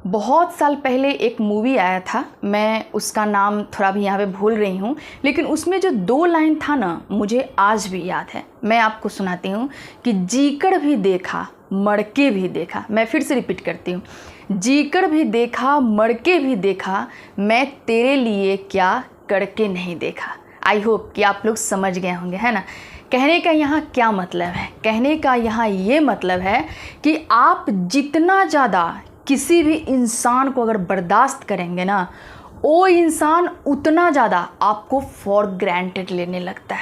बहुत साल पहले एक मूवी आया था, मैं उसका नाम थोड़ा भी यहाँ पे भूल रही हूँ, लेकिन उसमें जो 2 लाइन था ना, मुझे आज भी याद है। मैं आपको सुनाती हूँ कि जीकर भी देखा मर के भी देखा। मैं फिर से रिपीट करती हूँ, जीकर भी देखा मर के भी देखा, मैं तेरे लिए क्या करके नहीं देखा। आई होप कि आप लोग समझ गए होंगे, है ना। कहने का यहाँ क्या मतलब है? कहने का यहाँ ये मतलब है कि आप जितना ज़्यादा किसी भी इंसान को अगर बर्दाश्त करेंगे ना, वो इंसान उतना ज़्यादा आपको फॉर ग्रांटेड लेने लगता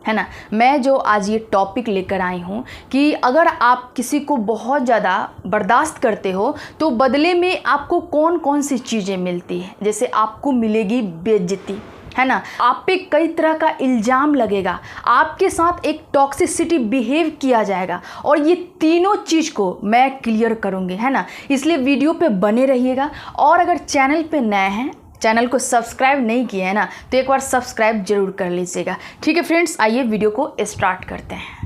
है ना। मैं जो आज ये टॉपिक लेकर आई हूँ कि अगर आप किसी को बहुत ज़्यादा बर्दाश्त करते हो तो बदले में आपको कौन कौन सी चीज़ें मिलती हैं। जैसे आपको मिलेगी बेइज्जती, है ना, आप पे कई तरह का इल्ज़ाम लगेगा, आपके साथ एक टॉक्सिसिटी बिहेव किया जाएगा, और ये तीनों चीज़ को मैं क्लियर करूँगी, है ना। इसलिए वीडियो पे बने रहिएगा। और अगर चैनल पे नए हैं, चैनल को सब्सक्राइब नहीं किए हैं ना, तो एक बार सब्सक्राइब जरूर कर लीजिएगा। ठीक है फ्रेंड्स, आइए वीडियो को स्टार्ट करते हैं।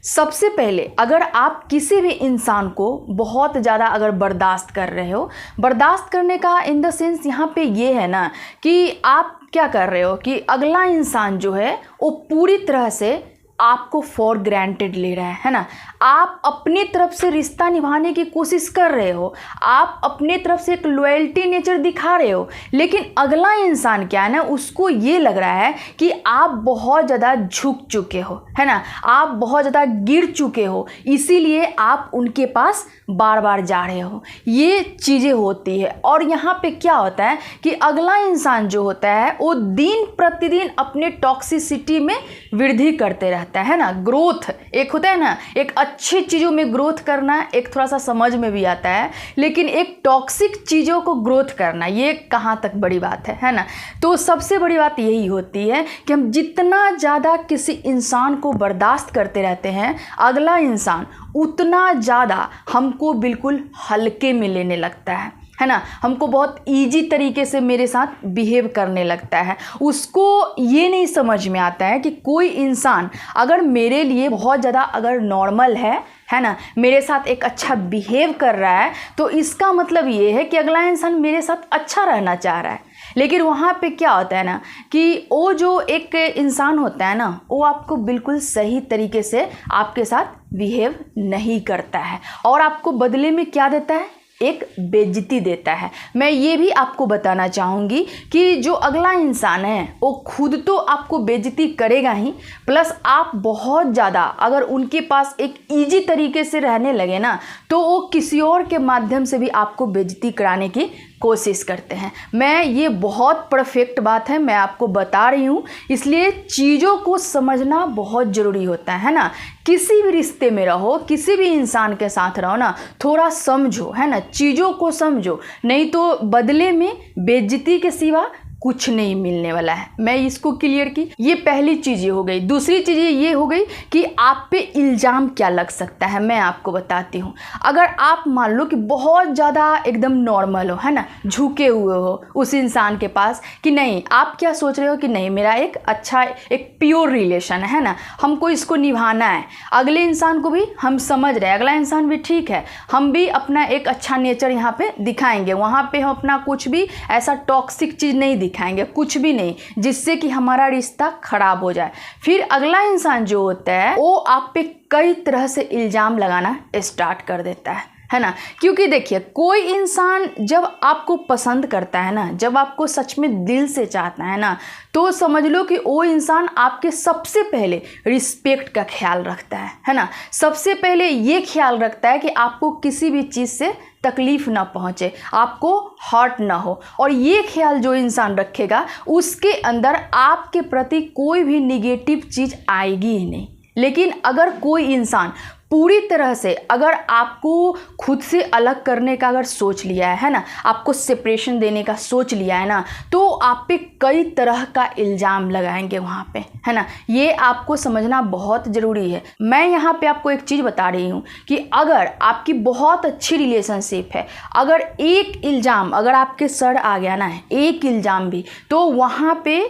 सबसे पहले अगर आप किसी भी इंसान को बहुत ज़्यादा अगर बर्दाश्त कर रहे हो, बर्दाश्त करने का इन द सेंस यहाँ पे ये है ना कि आप क्या कर रहे हो कि अगला इंसान जो है वो पूरी तरह से आपको फॉर ग्रांटेड ले रहा है ना। आप अपनी तरफ से रिश्ता निभाने की कोशिश कर रहे हो, आप अपनी तरफ से एक लॉयल्टी नेचर दिखा रहे हो, लेकिन अगला इंसान क्या है ना, उसको ये लग रहा है कि आप बहुत ज़्यादा झुक चुके हो, है ना, आप बहुत ज़्यादा गिर चुके हो, इसीलिए आप उनके पास बार बार जा रहे हो। ये चीज़ें होती है। और यहाँ पे क्या होता है कि अगला इंसान जो होता है वो दिन प्रतिदिन अपने टॉक्सिसिटी में वृद्धि करते रहता है ना। ग्रोथ एक होता है ना, एक अच्छी चीज़ों में ग्रोथ करना एक थोड़ा सा समझ में भी आता है, लेकिन एक टॉक्सिक चीज़ों को ग्रोथ करना ये कहाँ तक बड़ी बात है ना। तो सबसे बड़ी बात यही होती है कि हम जितना ज़्यादा किसी इंसान को बर्दाश्त करते रहते हैं, अगला इंसान उतना ज़्यादा हमको बिल्कुल हल्के में लेने लगता है ना। हमको बहुत इजी तरीके से मेरे साथ बिहेव करने लगता है। उसको ये नहीं समझ में आता है कि कोई इंसान अगर मेरे लिए बहुत ज़्यादा अगर नॉर्मल है ना, मेरे साथ एक अच्छा बिहेव कर रहा है, तो इसका मतलब ये है कि अगला इंसान मेरे साथ अच्छा रहना चाह रहा है। लेकिन वहाँ पे क्या होता है ना कि वो जो एक इंसान होता है ना, वो आपको बिल्कुल सही तरीके से आपके साथ बिहेव नहीं करता है, और आपको बदले में क्या देता है, एक बेइज्जती देता है। मैं ये भी आपको बताना चाहूँगी कि जो अगला इंसान है वो खुद तो आपको बेइज्जती करेगा ही, प्लस आप बहुत ज़्यादा अगर उनके पास एक इजी तरीके से रहने लगे ना, तो वो किसी और के माध्यम से भी आपको बेइज्जती कराने की कोशिश करते हैं। मैं ये बहुत परफेक्ट बात है, मैं आपको बता रही हूँ, इसलिए चीज़ों को समझना बहुत ज़रूरी होता है ना। किसी भी रिश्ते में रहो, किसी भी इंसान के साथ रहो ना, थोड़ा समझो, है ना, चीज़ों को समझो, नहीं तो बदले में बेइज्जती के सिवा कुछ नहीं मिलने वाला है। मैं इसको क्लियर की, ये पहली चीज़ ये हो गई। दूसरी चीज़ ये हो गई कि आप पे इल्ज़ाम क्या लग सकता है, मैं आपको बताती हूँ। अगर आप मान लो कि बहुत ज़्यादा एकदम नॉर्मल हो, है ना, झुके हुए हो उस इंसान के पास, कि नहीं, आप क्या सोच रहे हो कि नहीं, मेरा एक अच्छा एक प्योर रिलेशन है ना, हमको इसको निभाना है, अगले इंसान को भी हम समझ रहे हैं, अगला इंसान भी ठीक है, हम भी अपना एक अच्छा नेचर यहाँ पे दिखाएंगे, वहाँ पे हम अपना कुछ भी ऐसा टॉक्सिक चीज़ नहीं दिखाएंगे, कुछ भी नहीं जिससे कि हमारा रिश्ता खराब हो जाए। फिर अगला इंसान जो होता है वो आप पे कई तरह से इल्ज़ाम लगाना स्टार्ट कर देता है ना। क्योंकि देखिए, कोई इंसान जब आपको पसंद करता है ना, जब आपको सच में दिल से चाहता है ना, तो समझ लो कि वो इंसान आपके सबसे पहले रिस्पेक्ट का ख्याल रखता है ना। सबसे पहले ये ख्याल रखता है कि आपको किसी भी चीज़ से तकलीफ़ ना पहुँचे, आपको हर्ट ना हो, और ये ख्याल जो इंसान रखेगा उसके अंदर आपके प्रति कोई भी निगेटिव चीज़ आएगी ही नहीं। लेकिन अगर कोई इंसान पूरी तरह से अगर आपको खुद से अलग करने का अगर सोच लिया है ना, आपको सेपरेशन देने का सोच लिया है ना, तो आप पे कई तरह का इल्ज़ाम लगाएंगे वहाँ पे, है ना। ये आपको समझना बहुत ज़रूरी है। मैं यहाँ पे आपको एक चीज़ बता रही हूँ कि अगर आपकी बहुत अच्छी रिलेशनशिप है, अगर एक इल्ज़ाम अगर आपके सर आ गया ना, एक इल्ज़ाम भी, तो वहाँ पे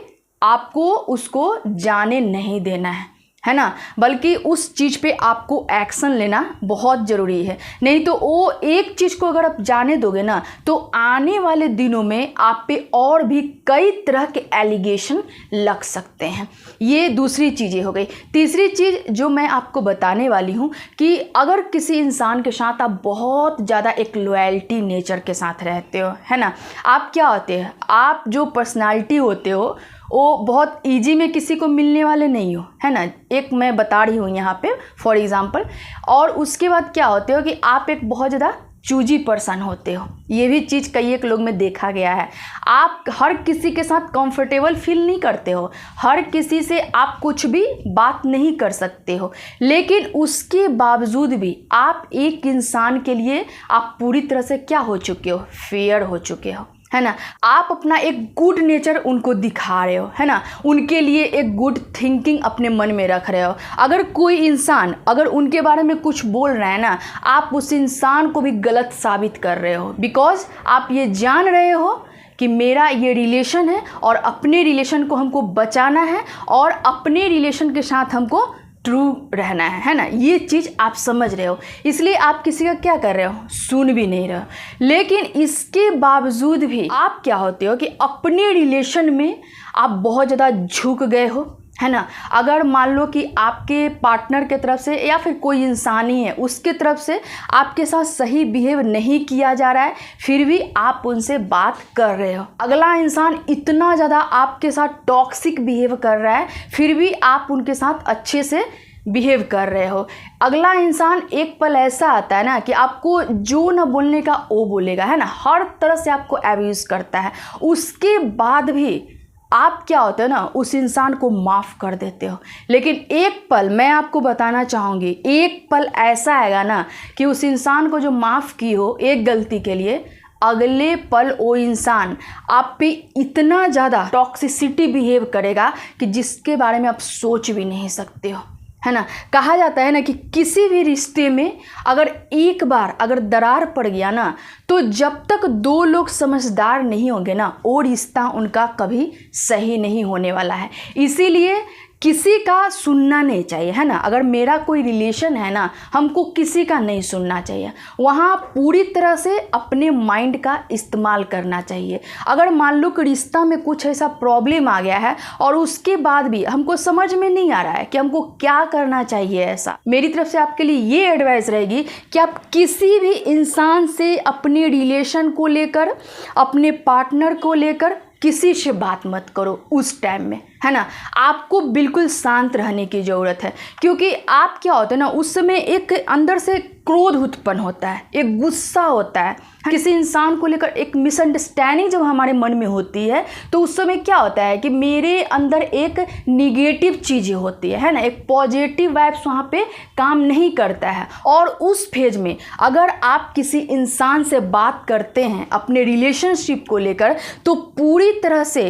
आपको उसको जाने नहीं देना है है ना, बल्कि उस चीज़ पे आपको एक्शन लेना बहुत ज़रूरी है। नहीं तो वो एक चीज़ को अगर आप जाने दोगे ना, तो आने वाले दिनों में आप पे और भी कई तरह के एलिगेशन लग सकते हैं। ये दूसरी चीज़ें हो गई। तीसरी चीज़ जो मैं आपको बताने वाली हूँ कि अगर किसी इंसान के साथ आप बहुत ज़्यादा एक लॉयल्टी नेचर के साथ रहते हो, है ना, आप क्या होते हैं, आप जो पर्सनालिटी होते हो वो बहुत इजी में किसी को मिलने वाले नहीं हो, है ना। एक मैं बता रही हूँ यहाँ पे फॉर एग्जांपल। और उसके बाद क्या होते हो कि आप एक बहुत ज़्यादा चूजी पर्सन होते हो। ये भी चीज़ कई एक लोग में देखा गया है। आप हर किसी के साथ कंफर्टेबल फील नहीं करते हो, हर किसी से आप कुछ भी बात नहीं कर सकते हो, लेकिन उसके बावजूद भी आप एक इंसान के लिए आप पूरी तरह से क्या हो चुके हो, फेयर हो चुके हो, है ना। आप अपना एक गुड नेचर उनको दिखा रहे हो, है ना, उनके लिए एक गुड थिंकिंग अपने मन में रख रहे हो। अगर कोई इंसान अगर उनके बारे में कुछ बोल रहा है ना, आप उस इंसान को भी गलत साबित कर रहे हो, बिकॉज आप ये जान रहे हो कि मेरा ये रिलेशन है और अपने रिलेशन को हमको बचाना है और अपने रिलेशन के साथ हमको ट्रू रहना है ना। ये चीज़ आप समझ रहे हो, इसलिए आप किसी का क्या कर रहे हो, सुन भी नहीं रहे हो। लेकिन इसके बावजूद भी आप क्या होते हो कि अपने रिलेशन में आप बहुत ज़्यादा झुक गए हो, है ना। अगर मान लो कि आपके पार्टनर के तरफ से या फिर कोई इंसान ही है उसके तरफ से आपके साथ सही बिहेव नहीं किया जा रहा है, फिर भी आप उनसे बात कर रहे हो। अगला इंसान इतना ज़्यादा आपके साथ टॉक्सिक बिहेव कर रहा है, फिर भी आप उनके साथ अच्छे से बिहेव कर रहे हो। अगला इंसान एक पल ऐसा आता है ना कि आपको जो ना बोलने का वो बोलेगा, है ना, हर तरह से आपको एब्यूज़ करता है। उसके बाद भी आप क्या होते हो ना, उस इंसान को माफ़ कर देते हो। लेकिन एक पल मैं आपको बताना चाहूँगी, एक पल ऐसा आएगा ना कि उस इंसान को जो माफ़ की हो एक गलती के लिए, अगले पल वो इंसान आप पे इतना ज़्यादा टॉक्सिसिटी बिहेव करेगा कि जिसके बारे में आप सोच भी नहीं सकते हो, है ना। कहा जाता है ना कि किसी भी रिश्ते में अगर एक बार अगर दरार पड़ गया ना, तो जब तक दो लोग समझदार नहीं होंगे ना, वो रिश्ता उनका कभी सही नहीं होने वाला है। इसीलिए किसी का सुनना नहीं चाहिए, है ना। अगर मेरा कोई रिलेशन है ना, हमको किसी का नहीं सुनना चाहिए। वहाँ पूरी तरह से अपने माइंड का इस्तेमाल करना चाहिए। अगर मान लो कि रिश्ता में कुछ ऐसा प्रॉब्लम आ गया है और उसके बाद भी हमको समझ में नहीं आ रहा है कि हमको क्या करना चाहिए, ऐसा मेरी तरफ से आपके लिए ये एडवाइस रहेगी कि आप किसी भी इंसान से अपने रिलेशन को लेकर, अपने पार्टनर को लेकर किसी से बात मत करो उस टाइम में, है ना। आपको बिल्कुल शांत रहने की ज़रूरत है, क्योंकि आप क्या होता है ना, उस समय एक अंदर से क्रोध उत्पन्न होता है, एक गुस्सा होता है किसी इंसान को लेकर, एक मिसअंडरस्टैंडिंग जब हमारे मन में होती है तो उस समय क्या होता है कि मेरे अंदर एक निगेटिव चीज़ें होती है ना, एक पॉजिटिव वाइब्स वहाँ पे काम नहीं करता है। और उस फेज में अगर आप किसी इंसान से बात करते हैं अपने रिलेशनशिप को लेकर, तो पूरी तरह से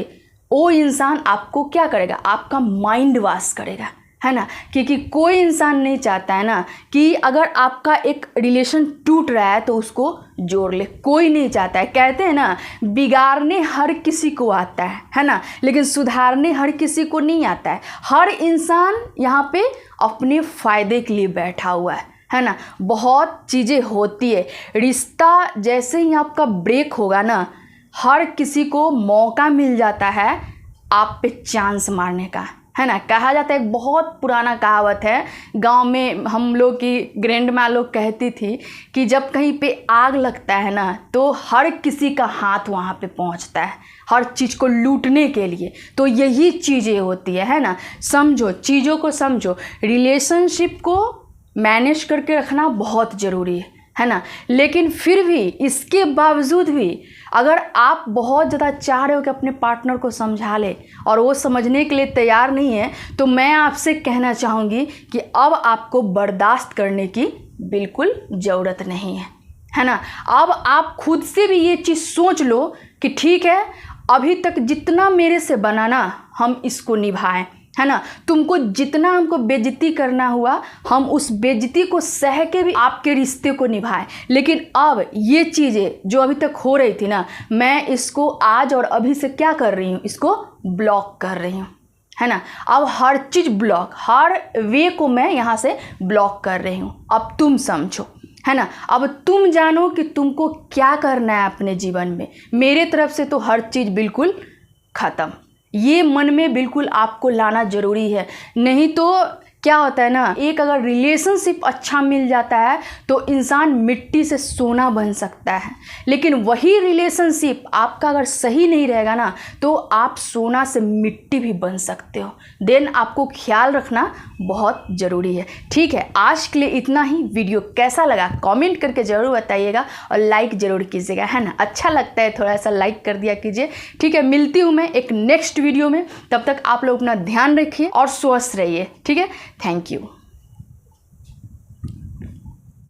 वो इंसान आपको क्या करेगा, आपका माइंड वॉश करेगा, है ना। क्योंकि कोई इंसान नहीं चाहता है ना कि अगर आपका एक रिलेशन टूट रहा है तो उसको जोड़ ले, कोई नहीं चाहता है। कहते हैं ना, बिगाड़ने हर किसी को आता है ना, लेकिन सुधारने हर किसी को नहीं आता है। हर इंसान यहाँ पे अपने फ़ायदे के लिए बैठा हुआ है ना। बहुत चीज़ें होती है, रिश्ता जैसे ही आपका ब्रेक होगा ना, हर किसी को मौका मिल जाता है आप पे चांस मारने का, है ना। कहा जाता है, एक बहुत पुराना कहावत है, गांव में हम लोग की ग्रैंड माँ लोग कहती थी कि जब कहीं पे आग लगता है ना, तो हर किसी का हाथ वहाँ पे पहुँचता है हर चीज़ को लूटने के लिए। तो यही चीज़ें होती है ना। समझो, चीज़ों को समझो, रिलेशनशिप को मैनेज करके रखना बहुत ज़रूरी है ना। लेकिन फिर भी इसके बावजूद भी अगर आप बहुत ज़्यादा चाह रहे हो कि अपने पार्टनर को समझा ले और वो समझने के लिए तैयार नहीं है, तो मैं आपसे कहना चाहूँगी कि अब आपको बर्दाश्त करने की बिल्कुल ज़रूरत नहीं है ना। अब आप खुद से भी ये चीज़ सोच लो कि ठीक है, अभी तक जितना मेरे से बना ना, हम इसको निभाएं, है ना। तुमको जितना हमको बेइज्जती करना हुआ, हम उस बेइज्जती को सह के भी आपके रिश्ते को निभाएं। लेकिन अब ये चीज़ें जो अभी तक हो रही थी ना, मैं इसको आज और अभी से क्या कर रही हूँ, इसको ब्लॉक कर रही हूँ, है ना। अब हर चीज़ ब्लॉक, हर वे को मैं यहाँ से ब्लॉक कर रही हूँ। अब तुम समझो, है ना। अब तुम जानो कि तुमको क्या करना है अपने जीवन में। मेरे तरफ से तो हर चीज़ बिल्कुल ख़त्म, ये मन में बिल्कुल आपको लाना ज़रूरी है। नहीं तो क्या होता है ना, एक अगर रिलेशनशिप अच्छा मिल जाता है तो इंसान मिट्टी से सोना बन सकता है, लेकिन वही रिलेशनशिप आपका अगर सही नहीं रहेगा ना तो आप सोना से मिट्टी भी बन सकते हो। देन आपको ख्याल रखना बहुत ज़रूरी है। ठीक है, आज के लिए इतना ही। वीडियो कैसा लगा कमेंट करके ज़रूर बताइएगा और लाइक ज़रूर कीजिएगा, है ना। अच्छा लगता है थोड़ा सा लाइक कर दिया कीजिए। ठीक है, मिलती हूँ मैं एक नेक्स्ट वीडियो में। तब तक आप लोग अपना ध्यान रखिए और स्वस्थ रहिए। ठीक है, थैंक यू।